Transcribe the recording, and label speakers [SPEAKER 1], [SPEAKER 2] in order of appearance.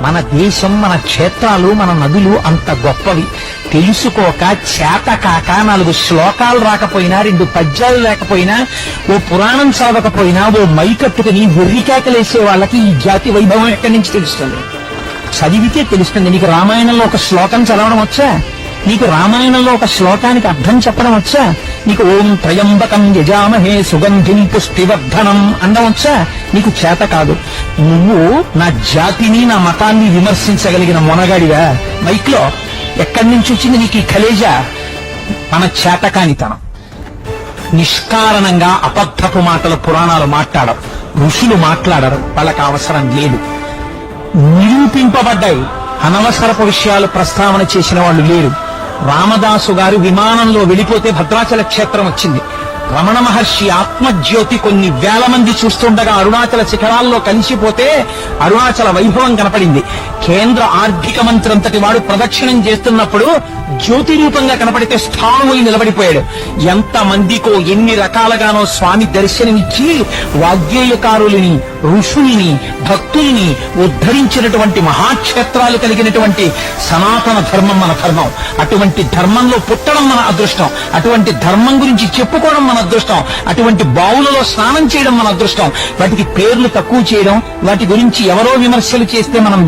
[SPEAKER 1] మన దేశం, మన క్షేత్రాలు, మన నదులు అంత గొప్పవి తెలుసుకోక, చేతకాక, 4 శ్లోకాలు రాకపోయినా, 2 పద్యాలు లేకపోయినా, ఓ పురాణం చదవకపోయినా, ఓ మైకట్టుకుని వెర్రికేకలేసే వాళ్ళకి ఈ జాతి వైభవం ఎక్కడి నుంచి తెలుస్తుంది? చదివితే తెలుస్తుంది. నీకు రామాయణంలో ఒక శ్లోకం చదవడం వచ్చా? నీకు రామాయణంలో ఒక శ్లోకానికి అర్థం చెప్పడం వచ్చా? నీకు ఓం త్రయంబకం యజామహే సుగంధిం పుష్టివర్ధనం అనడం వచ్చా? నీకు చేత కాదు. నువ్వు నా జాతిని, నా మతాన్ని విమర్శించగలిగిన మొనగాడివా? మైక్ లో ఎక్కడి నుంచి వచ్చింది నీకు ఈ కలేజా? మన చేతకానితనం. నిష్కారణంగా అబద్ధపు మాటలు పురాణాలు మాట్లాడరు, ఋషులు మాట్లాడరు, వాళ్ళకి అవసరం లేదు. నిరూపింపబడ్డాయి. అనవసరపు విషయాలు ప్రస్తావన చేసిన వాళ్ళు లేరు. రామదాసు గారు విమానంలో వెళ్లిపోతే భద్రాచల క్షేత్రం వచ్చింది. రమణ మహర్షి ఆత్మజ్యోతి కొన్ని వేల మంది చూస్తుండగా అరుణాచల శిఖరాల్లో కలిసిపోతే అరుణాచల వైభవం కనపడింది. కేంద్ర ఆర్థిక మంత్రి అంతటి వాడు ప్రదక్షిణం చేస్తున్నప్పుడు జ్యోతి రూపంగా కనపడితే స్థానువులు నిలబడిపోయాడు. ఎంత మందికో ఎన్ని రకాలుగానో స్వామి దర్శనమిచ్చి వాగ్గేయకారులని, ఋషుల్ని, భక్తుల్ని ఉద్ధరించినటువంటి మహాక్షేత్రాలు కలిగినటువంటి సనాతన ధర్మం మన ధర్మం. అటువంటి ధర్మంలో పుట్టడం మన అదృష్టం. అటువంటి ధర్మం గురించి చెప్పుకోవడం మన అదృష్టం. అటువంటి బావులలో స్నానం చేయడం మన అదృష్టం. వాటికి పేర్లు తక్కువ చేయడం, వాటి గురించి ఎవరో విమర్శలు చేస్తే మనం